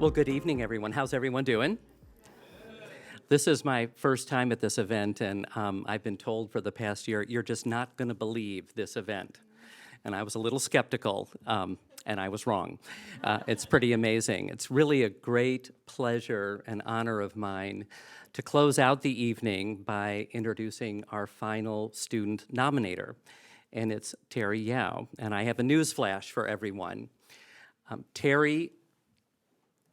Well, good evening, everyone. How's everyone doing? This is my first time at this event, and I've been told for the past year, you're just not going to believe this event. And I was a little skeptical, and I was wrong. It's pretty amazing. It's really a great pleasure and honor of mine to close out the evening by introducing our final student nominator, and it's Terry Yao. And I have a news flash for everyone. Terry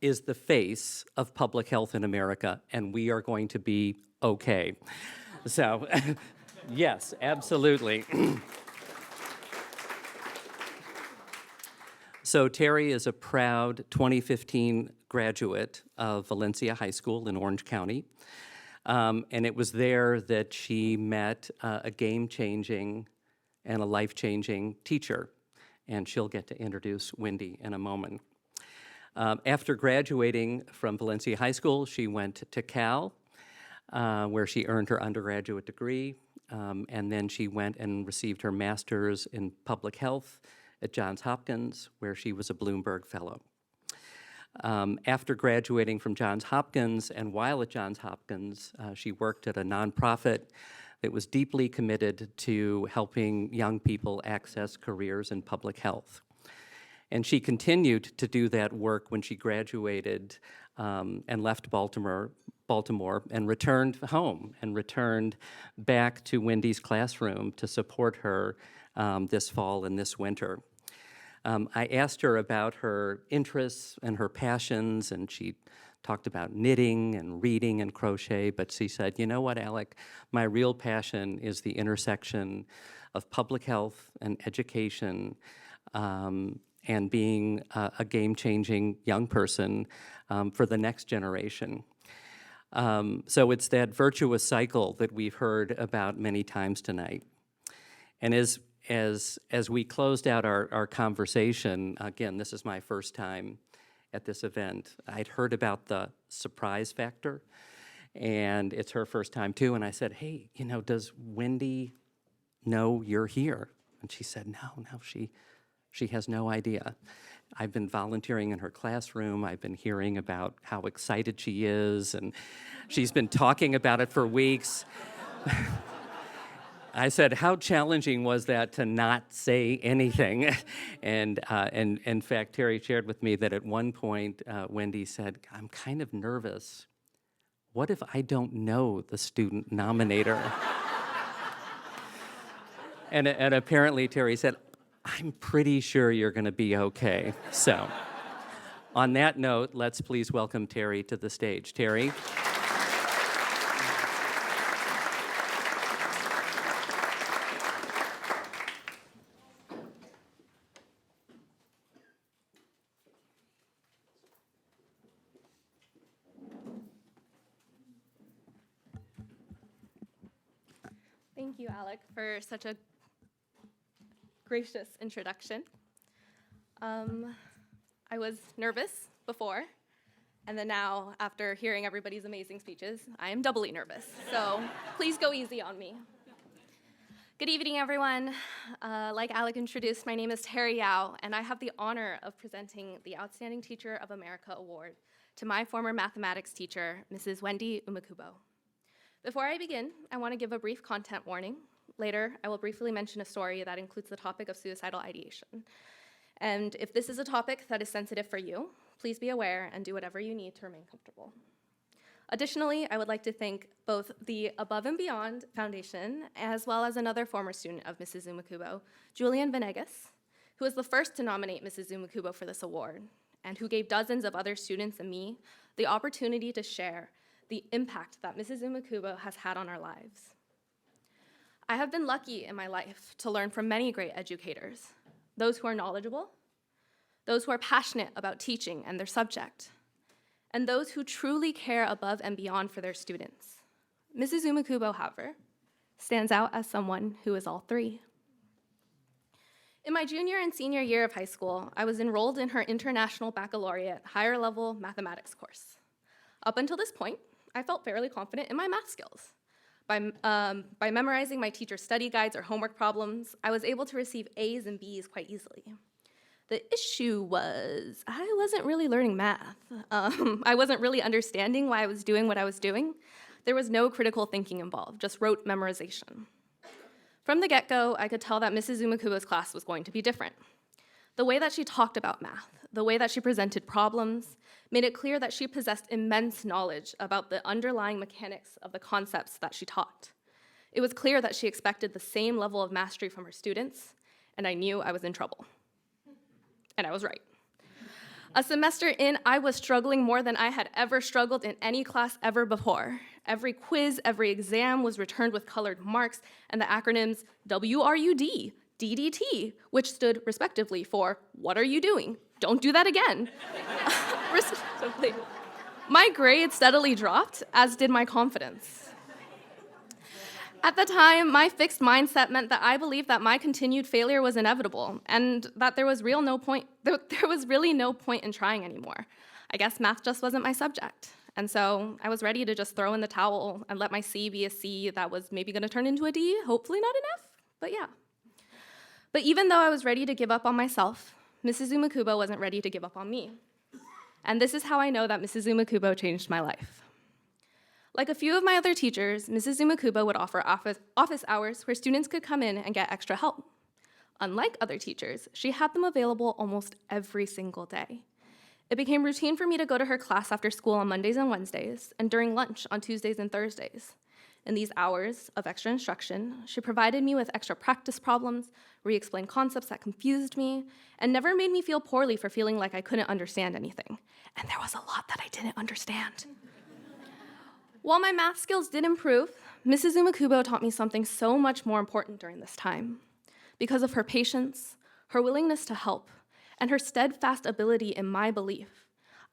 is the face of public health in America, and we are going to be okay. So, yes, absolutely. So Terry is a proud 2015 graduate of Valencia High School in Orange County, and it was there that she met a game-changing and a life-changing teacher, and she'll get to introduce Wendy in a moment. After graduating from Valencia High School, she went to Cal, where she earned her undergraduate degree, and then she went and received her master's in public health at Johns Hopkins, where she was a Bloomberg Fellow. After graduating from Johns Hopkins, and while at Johns Hopkins, she worked at a nonprofit that was deeply committed to helping young people access careers in public health. And she continued to do that work when she graduated and left Baltimore and returned home and returned back to Wendy's classroom to support her this fall and this winter. I asked her about her interests and her passions, and she talked about knitting and reading and crochet, but she said, you know what, Alec, my real passion is the intersection of public health and education, and being a game-changing young person for the next generation. So it's that virtuous cycle that we've heard about many times tonight. And as we closed out our conversation, again, this is my first time at this event, I'd heard about the surprise factor, and it's her first time too, and I said, hey, you know, does Wendy know you're here? And she said, no, she has no idea. I've been volunteering in her classroom. I've been hearing about how excited she is, and she's been talking about it for weeks. I said, how challenging was that to not say anything? And in fact, Terry shared with me that at one point, Wendy said, I'm kind of nervous. What if I don't know the student nominator? and apparently Terry said, I'm pretty sure you're going to be okay. So, on that note, let's please welcome Terry to the stage. Terry. Thank you, Alec, for such a gracious introduction. I was nervous before, and then now, after hearing everybody's amazing speeches, I am doubly nervous. So please go easy on me. Good evening, everyone. Like Alec introduced, my name is Terry Yao, and I have the honor of presenting the Outstanding Teacher of America Award to my former mathematics teacher, Mrs. Wendy Umekubo. Before I begin, I want to give a brief content warning. Later, I will briefly mention a story that includes the topic of suicidal ideation. And if this is a topic that is sensitive for you, please be aware and do whatever you need to remain comfortable. Additionally, I would like to thank both the Above and Beyond Foundation, as well as another former student of Mrs. Umekubo, Julian Venegas, who was the first to nominate Mrs. Umekubo for this award, and who gave dozens of other students and me the opportunity to share the impact that Mrs. Umekubo has had on our lives. I have been lucky in my life to learn from many great educators, those who are knowledgeable, those who are passionate about teaching and their subject, and those who truly care above and beyond for their students. Mrs. Umekubo, however, stands out as someone who is all three. In my junior and senior year of high school, I was enrolled in her International Baccalaureate higher level mathematics course. Up until this point, I felt fairly confident in my math skills. By memorizing my teacher's study guides or homework problems, I was able to receive A's and B's quite easily. The issue was I wasn't really learning math. I wasn't really understanding why I was doing what I was doing. There was no critical thinking involved, just rote memorization. From the get-go, I could tell that Mrs. Umekubo's class was going to be different. The way that she talked about math, the way that she presented problems, made it clear that she possessed immense knowledge about the underlying mechanics of the concepts that she taught. It was clear that she expected the same level of mastery from her students, and I knew I was in trouble. And I was right. A semester in, I was struggling more than I had ever struggled in any class ever before. Every quiz, every exam was returned with colored marks and the acronyms WRUD, DDT, which stood respectively for what are you doing? Don't do that again. Respectively. My grades steadily dropped, as did my confidence. At the time, my fixed mindset meant that I believed that my continued failure was inevitable and that there was really no point in trying anymore. I guess math just wasn't my subject. And so I was ready to just throw in the towel and let my C be a C that was maybe going to turn into a D, hopefully not an F, but yeah. But even though I was ready to give up on myself, Mrs. Umekubo wasn't ready to give up on me. And this is how I know that Mrs. Umekubo changed my life. Like a few of my other teachers, Mrs. Umekubo would offer office hours where students could come in and get extra help. Unlike other teachers, she had them available almost every single day. It became routine for me to go to her class after school on Mondays and Wednesdays, and during lunch on Tuesdays and Thursdays. In these hours of extra instruction, she provided me with extra practice problems, re-explained concepts that confused me, and never made me feel poorly for feeling like I couldn't understand anything. And there was a lot that I didn't understand. While my math skills did improve, Mrs. Umekubo taught me something so much more important during this time. Because of her patience, her willingness to help, and her steadfast ability in my belief,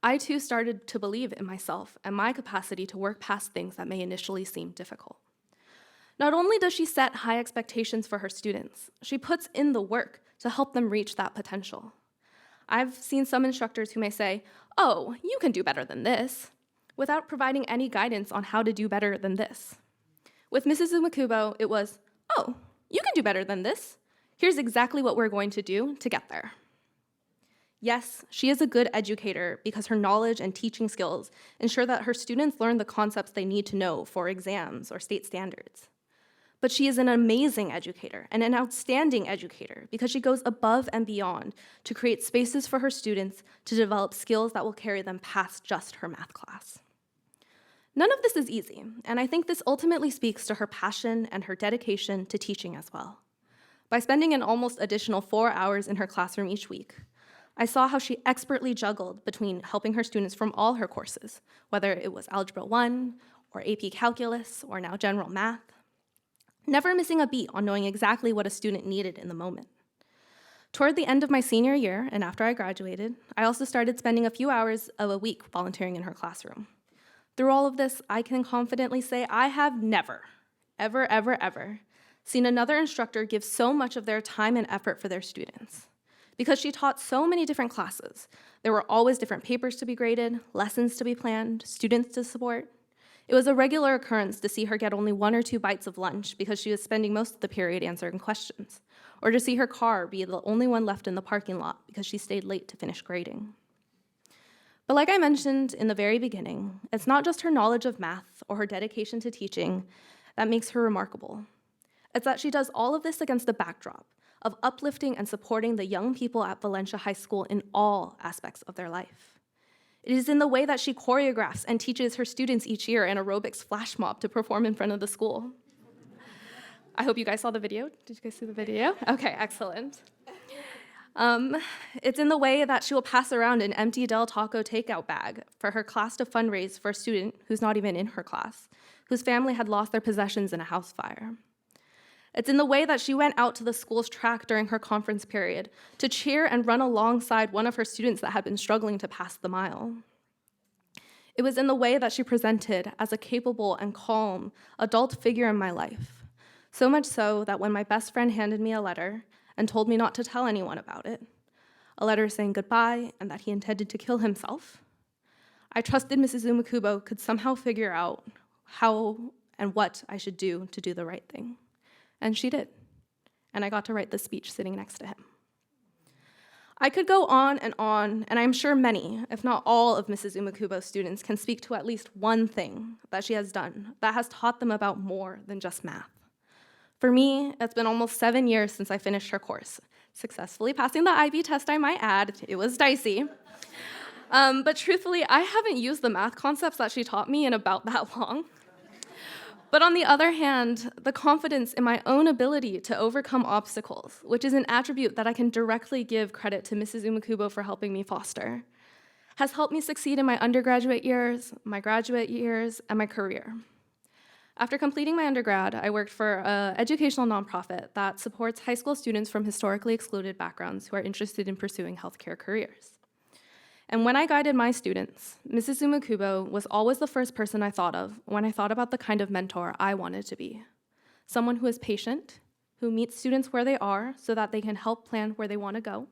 I too started to believe in myself and my capacity to work past things that may initially seem difficult. Not only does she set high expectations for her students, she puts in the work to help them reach that potential. I've seen some instructors who may say, "Oh, you can do better than this," without providing any guidance on how to do better than this. With Mrs. Umekubo, it was, "Oh, you can do better than this. Here's exactly what we're going to do to get there." Yes, she is a good educator because her knowledge and teaching skills ensure that her students learn the concepts they need to know for exams or state standards. But she is an amazing educator and an outstanding educator because she goes above and beyond to create spaces for her students to develop skills that will carry them past just her math class. None of this is easy, and I think this ultimately speaks to her passion and her dedication to teaching as well. By spending an almost additional 4 hours in her classroom each week, I saw how she expertly juggled between helping her students from all her courses, whether it was Algebra 1, or AP Calculus, or now General Math, never missing a beat on knowing exactly what a student needed in the moment. Toward the end of my senior year, and after I graduated, I also started spending a few hours of a week volunteering in her classroom. Through all of this, I can confidently say I have never, ever seen another instructor give so much of their time and effort for their students. Because she taught so many different classes, there were always different papers to be graded, lessons to be planned, students to support. It was a regular occurrence to see her get only 1 or 2 bites of lunch because she was spending most of the period answering questions, or to see her car be the only one left in the parking lot because she stayed late to finish grading. But like I mentioned in the very beginning, it's not just her knowledge of math or her dedication to teaching that makes her remarkable. It's that she does all of this against the backdrop of uplifting and supporting the young people at Valencia High School in all aspects of their life. It is in the way that she choreographs and teaches her students each year an aerobics flash mob to perform in front of the school. I hope you guys saw the video. Did you guys see the video? Okay, excellent. It's in the way that she will pass around an empty Del Taco takeout bag for her class to fundraise for a student who's not even in her class, whose family had lost their possessions in a house fire. It's in the way that she went out to the school's track during her conference period to cheer and run alongside one of her students that had been struggling to pass the mile. It was in the way that she presented as a capable and calm adult figure in my life, so much so that when my best friend handed me a letter and told me not to tell anyone about it, a letter saying goodbye and that he intended to kill himself, I trusted Mrs. Umekubo could somehow figure out how and what I should do to do the right thing. And she did. And I got to write this speech sitting next to him. I could go on, and I'm sure many, if not all, of Mrs. Umekubo's students can speak to at least one thing that she has done that has taught them about more than just math. For me, it's been almost 7 years since I finished her course, successfully passing the IB test, I might add. It was dicey. But truthfully, I haven't used the math concepts that she taught me in about that long. But on the other hand, the confidence in my own ability to overcome obstacles, which is an attribute that I can directly give credit to Mrs. Umekubo for helping me foster, has helped me succeed in my undergraduate years, my graduate years, and my career. After completing my undergrad, I worked for an educational nonprofit that supports high school students from historically excluded backgrounds who are interested in pursuing healthcare careers. And when I guided my students, Mrs. Umekubo was always the first person I thought of when I thought about the kind of mentor I wanted to be. Someone who is patient, who meets students where they are so that they can help plan where they want to go,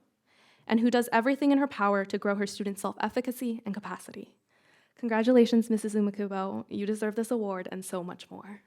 and who does everything in her power to grow her students' self-efficacy and capacity. Congratulations, Mrs. Umekubo. You deserve this award and so much more.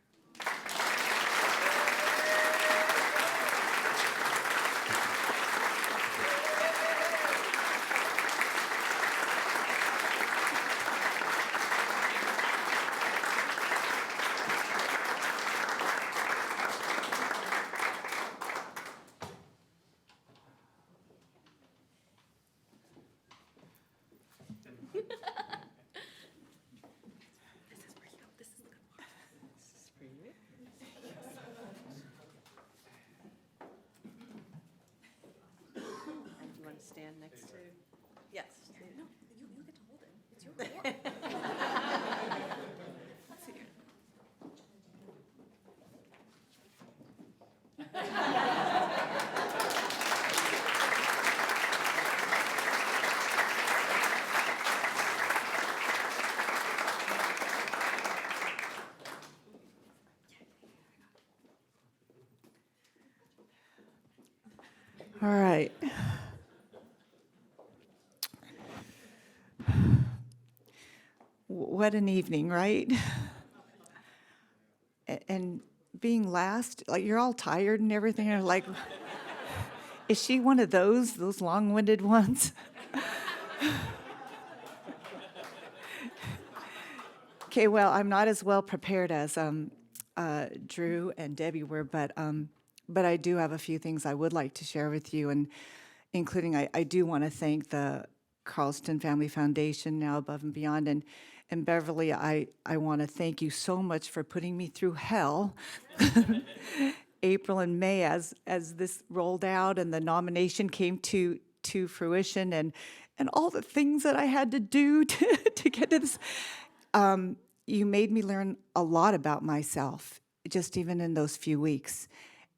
Stand next to, yes. No, you get to hold it. It's your award. Let's see. All right. What an evening, right? And being last, like you're all tired and everything. You're like, is she one of those long-winded ones? Okay, well, I'm not as well prepared as Drew and Debbie were, but I do have a few things I would like to share with you, and including I do want to thank the Carlston Family Foundation, Now Above and Beyond, and Beverly, I want to thank you so much for putting me through hell, April and May, as this rolled out and the nomination came to fruition, and all the things that I had to do to get to this. You made me learn a lot about myself, just even in those few weeks.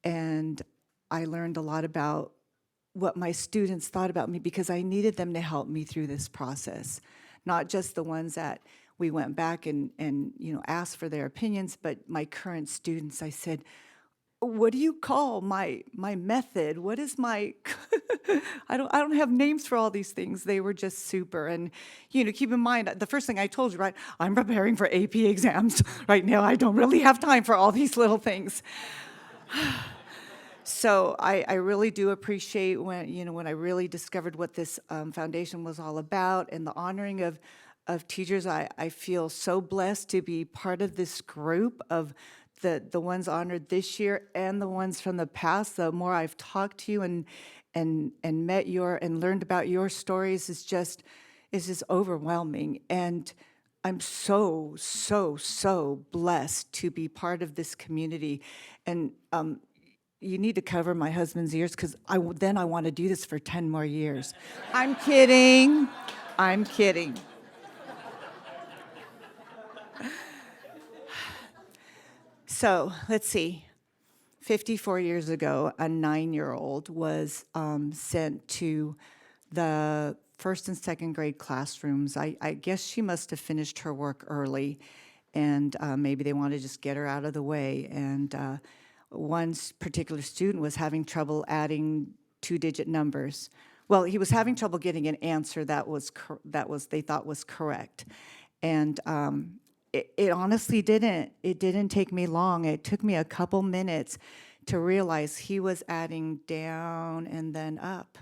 And I learned a lot about what my students thought about me because I needed them to help me through this process. Not just the ones that we went back and asked for their opinions, but my current students. I said, what do you call my method? What is my I don't have names for all these things. They were just super. And keep in mind, the first thing I told you, right, I'm preparing for AP exams right now. I don't really have time for all these little things. So I really do appreciate when I really discovered what this foundation was all about, and the honoring of teachers. I feel so blessed to be part of this group of the ones honored this year and the ones from the past. The more I've talked to you and met and learned about your stories is just overwhelming. And I'm so blessed to be part of this community. And you need to cover my husband's ears because I want to do this for 10 more years. I'm kidding. So let's see. 54 years ago, a 9-year-old was sent to the first and second grade classrooms. I guess she must have finished her work early, and maybe they wanted to just get her out of the way. And one particular student was having trouble adding 2-digit numbers. Well, he was having trouble getting an answer that they thought was correct. And it honestly didn't. It didn't take me long. It took me a couple minutes to realize he was adding down and then up.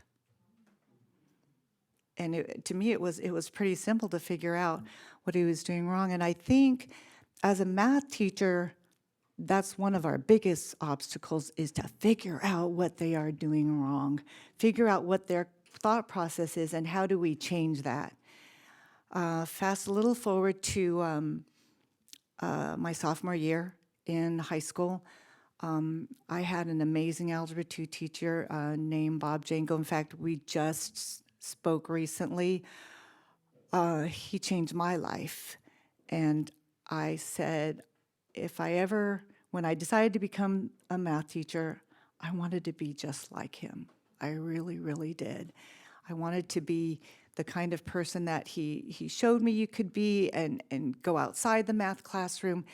And to me, it was pretty simple to figure out what he was doing wrong. And I think as a math teacher, that's one of our biggest obstacles, is to figure out what they are doing wrong, figure out what their thought process is, and how do we change that. Fast a little forward to my sophomore year in high school. I had an amazing Algebra 2 teacher named Bob Jango. In fact, we just spoke recently. He changed my life. And I said, when I decided to become a math teacher, I wanted to be just like him. I really, really did. I wanted to be the kind of person that he showed me you could be, and go outside the math classroom.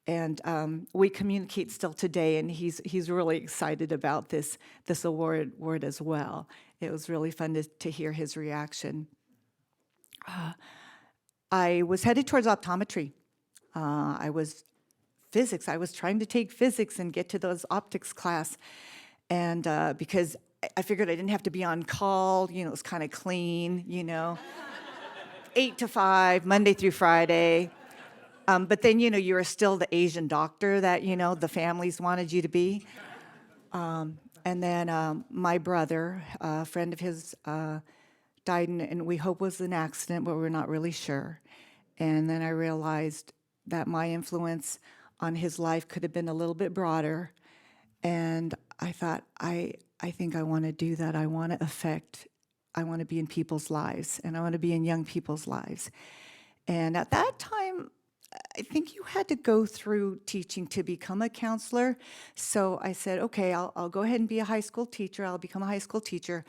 And we communicate still today, and he's really excited about this award as well. It was really fun to hear his reaction. I was headed towards optometry. I was trying to take physics and get to those optics class. And because I figured I didn't have to be on call, it was kind of clean, 8 to 5, Monday through Friday. But then, you were still the Asian doctor that, the families wanted you to be. And then my brother, a friend of his, died, and we hope was an accident, but we're not really sure. And then I realized that my influence on his life could have been a little bit broader. And I thought, I think I want to do that. I want to be in people's lives, and I want to be in young people's lives. And at that time, I think you had to go through teaching to become a counselor. So I said, okay, I'll go ahead and be a high school teacher. I'll become a high school teacher.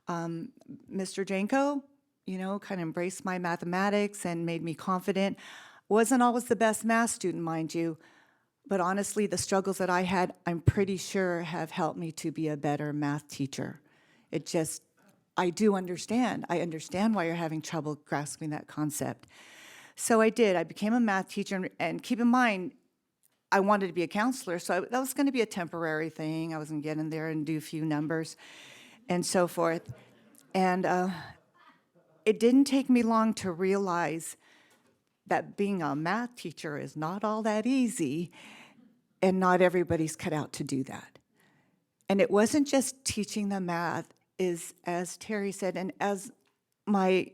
Mr. Janko, kind of embraced my mathematics and made me confident. Wasn't always the best math student, mind you, but honestly, the struggles that I had, I'm pretty sure have helped me to be a better math teacher. I do understand. I understand why you're having trouble grasping that concept. So I did. I became a math teacher, and keep in mind, I wanted to be a counselor, so that was going to be a temporary thing. I was going to get in there and do a few numbers and so forth. And it didn't take me long to realize that being a math teacher is not all that easy, and not everybody's cut out to do that. And it wasn't just teaching the math, as Terry said, and as my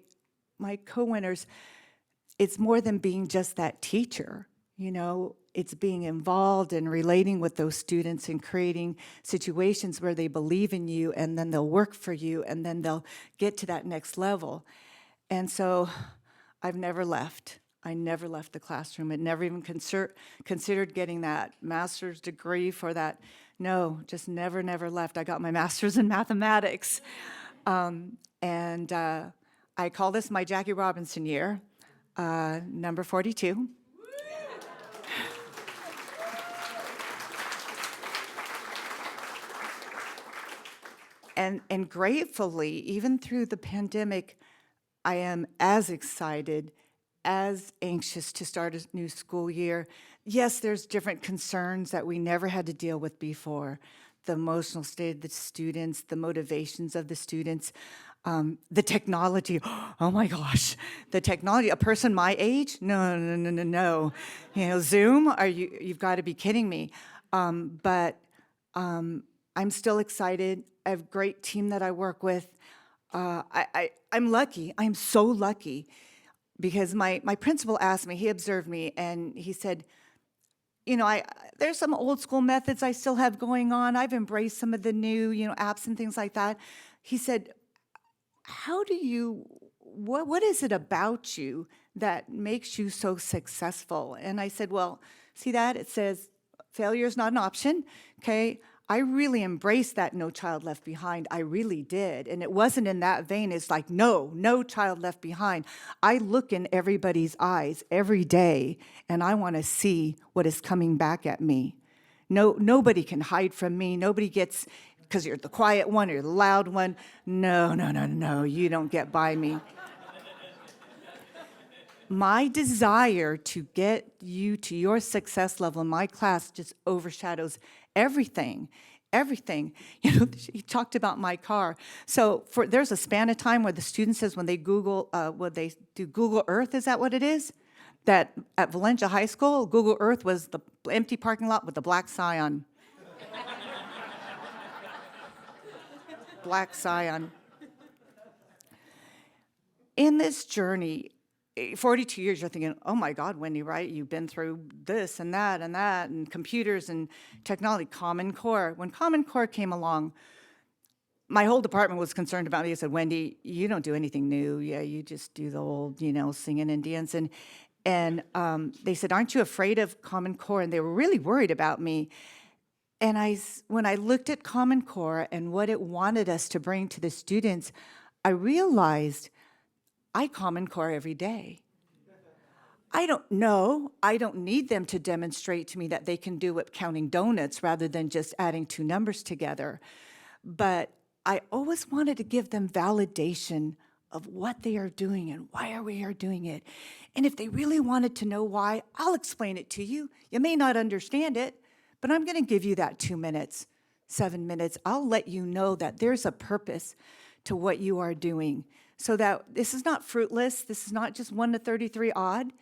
co-winners, it's more than being just that teacher. It's being involved and relating with those students and creating situations where they believe in you, and then they'll work for you, and then they'll get to that next level. And so I've never left. I never left the classroom. I never even considered getting that master's degree for that. No, just never left. I got my master's in mathematics. And I call this my Jackie Robinson year, number 42. And gratefully, even through the pandemic, I am as excited, as anxious to start a new school year. Yes, there's different concerns that we never had to deal with before. The emotional state of the students, the motivations of the students, the technology. Oh my gosh, the technology. A person my age? No. Zoom? You've got to be kidding me. But I'm still excited. I have a great team that I work with. I'm lucky. I'm so lucky, because my principal asked me, he observed me, and he said, there's some old school methods I still have going on. I've embraced some of the new, apps and things like that. He said, what is it about you that makes you so successful? And I said, well, see that? It says failure is not an option, okay? I really embraced that no child left behind. I really did. And it wasn't in that vein. It's like, no child left behind. I look in everybody's eyes every day, and I want to see what is coming back at me. Nobody can hide from me. Nobody gets, because you're the quiet one or the loud one. No, you don't get by me. My desire to get you to your success level in my class just overshadows everything. everything. He talked about my car. So there's a span of time where the student says when they Google, they do Google Earth, is that what it is? That at Valencia High School, Google Earth was the empty parking lot with the black Scion. Black Scion. In this journey, 42 years, you're thinking, oh my God, Wendy, right? You've been through this and that and computers and technology, Common Core. When Common Core came along, my whole department was concerned about me. They said, Wendy, you don't do anything new. Yeah, you just do the old, singing and dancing. And they said, aren't you afraid of Common Core? And they were really worried about me. And when I looked at Common Core and what it wanted us to bring to the students, I realized I Common Core every day. I don't need them to demonstrate to me that they can do it counting donuts rather than just adding two numbers together. But I always wanted to give them validation of what they are doing and why we are doing it. And if they really wanted to know why, I'll explain it to you. You may not understand it, but I'm going to give you that 2 minutes, 7 minutes. I'll let you know that there's a purpose to what you are doing. So that this is not fruitless. This is not just 1 to 33 odd.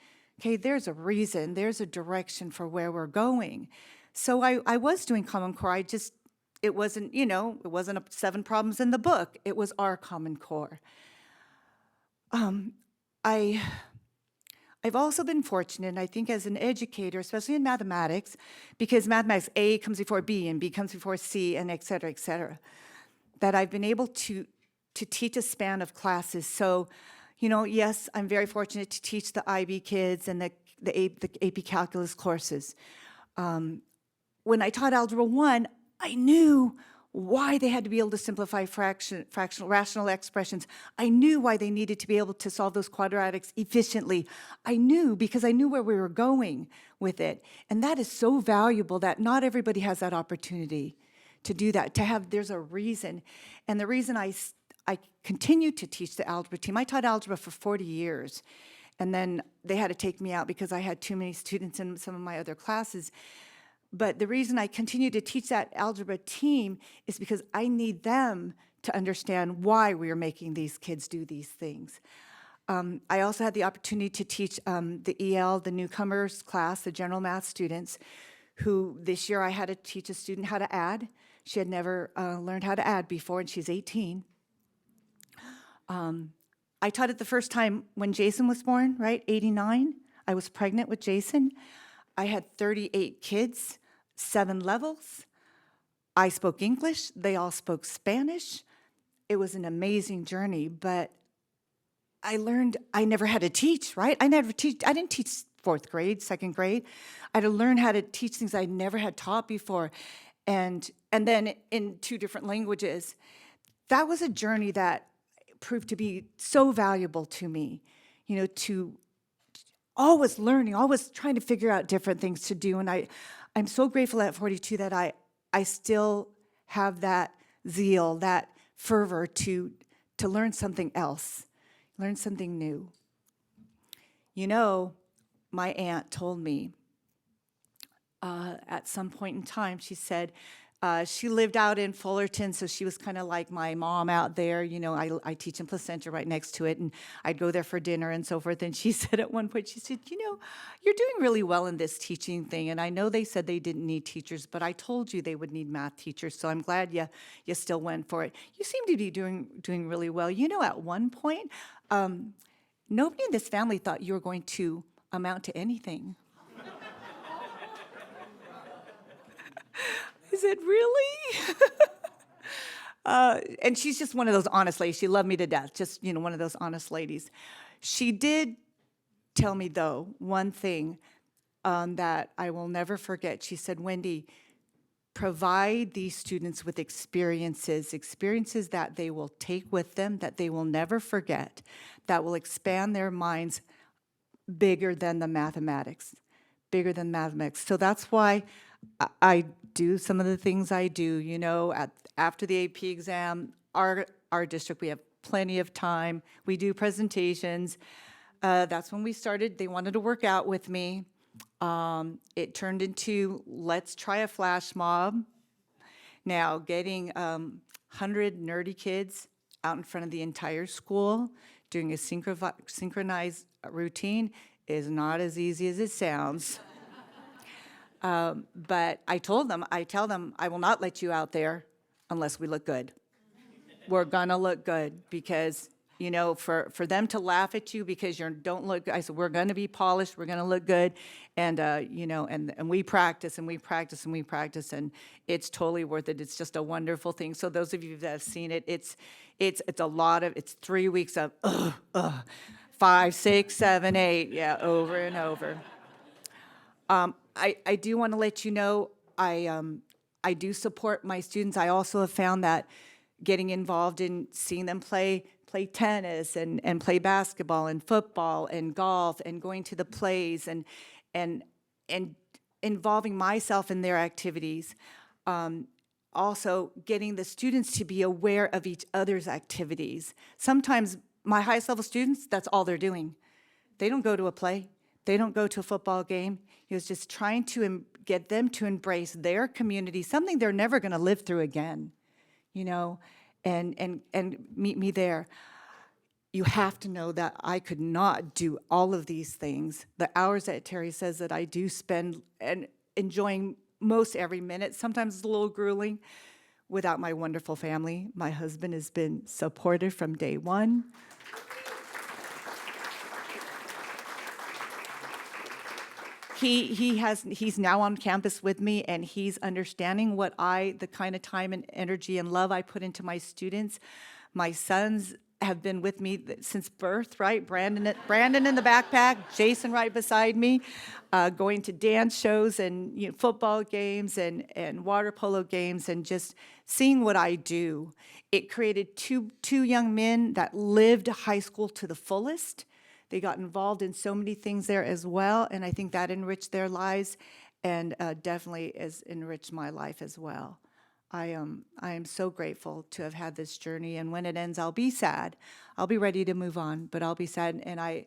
Okay, there's a reason. There's a direction for where we're going. So I was doing Common Core. It wasn't, it wasn't 7 problems in the book. It was our Common Core. I've also been fortunate, I think, as an educator, especially in mathematics, because mathematics, A comes before B, and B comes before C, and et cetera, that I've been able to teach a span of classes. So, yes, I'm very fortunate to teach the IB kids and the AP Calculus courses. When I taught Algebra 1, I knew why they had to be able to simplify fractional rational expressions. I knew why they needed to be able to solve those quadratics efficiently. I knew because I knew where we were going with it. And that is so valuable that not everybody has that opportunity to do that, there's a reason. And the reason I continue to teach the algebra team, I taught algebra for 40 years. And then they had to take me out because I had too many students in some of my other classes. But the reason I continue to teach that algebra team is because I need them to understand why we are making these kids do these things. I also had the opportunity to teach the EL, the newcomers class, the general math students, who this year I had to teach a student how to add. She had never learned how to add before, and she's 18. I taught it the first time when Jason was born, right, 89. I was pregnant with Jason. I had 38 kids, 7 levels. I spoke English. They all spoke Spanish. It was an amazing journey, but I learned I never had to teach, right? I didn't teach 4th grade, 2nd grade. I had to learn how to teach things I never had taught before, and then in 2 different languages. That was a journey that proved to be so valuable to me, to always learning, always trying to figure out different things to do. And I'm so grateful at 42 that I still have that zeal, that fervor to learn something else, learn something new. My aunt told me at some point in time, she said, she lived out in Fullerton, so she was kind of like my mom out there. I teach in Placenta right next to it, and I'd go there for dinner and so forth. And she said at one point, she said, you're doing really well in this teaching thing. And I know they said they didn't need teachers, but I told you they would need math teachers, so I'm glad you still went for it. You seem to be doing really well. At one point, nobody in this family thought you were going to amount to anything. I said, really? And she's just one of those honest ladies. She loved me to death, just, one of those honest ladies. She did tell me, though, one thing that I will never forget. She said, Wendy, provide these students with experiences that they will take with them, that they will never forget, that will expand their minds bigger than the mathematics, So that's why I do some of the things I do, after the AP exam, our district, we have plenty of time. We do presentations. That's when we started. They wanted to work out with me. It turned into, let's try a flash mob. Now, getting 100 nerdy kids out in front of the entire school, doing a synchronized routine is not as easy as it sounds. But I tell them, I will not let you out there unless we look good. We're gonna look good because, you know, for them to laugh at you because you don't look good, I said, we're gonna be polished, we're gonna look good. And, you know, and we practice and we practice and we practice, and it's totally worth it. It's just a wonderful thing. So those of you that have seen it, it's a lot of, it's 3 weeks of, 5, 6, 7, 8, yeah, over and over. I do want to let you know, I do support my students. I also have found that getting involved in seeing them play tennis and play basketball and football and golf and going to the plays and involving myself in their activities. Also getting the students to be aware of each other's activities. Sometimes my highest level students, that's all they're doing. They don't go to a play. They don't go to a football game. He was just trying to get them to embrace their community, something they're never going to live through again, you know, and meet me there. You have to know that I could not do all of these things. The hours that Terry says that I do spend and enjoying most every minute, sometimes it's a little grueling, without my wonderful family. My husband has been supportive from day one. He's now on campus with me, and he's understanding the kind of time and energy and love I put into my students. My sons have been with me since birth, right? Brandon in the backpack, Jason right beside me, going to dance shows and, you know, football games and water polo games, and just seeing what I do. It created two young men that lived high school to the fullest. They got involved in so many things there as well, and I think that enriched their lives, and definitely has enriched my life as well. I am so grateful to have had this journey, and when it ends, I'll be sad. I'll be ready to move on, but I'll be sad, and I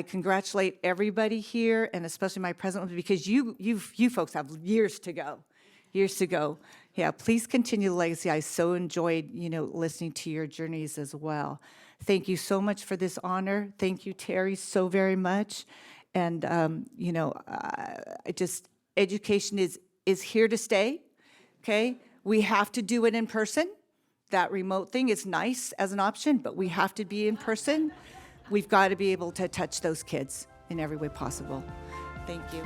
congratulate everybody here, and especially my president, because you folks have years to go. Years to go. Yeah, please continue the legacy. I so enjoyed, you know, listening to your journeys as well. Thank you so much for this honor. Thank you, Terry, so very much. And, you know, education is here to stay, okay? We have to do it in person. That remote thing is nice as an option, but we have to be in person. We've got to be able to touch those kids in every way possible. Thank you.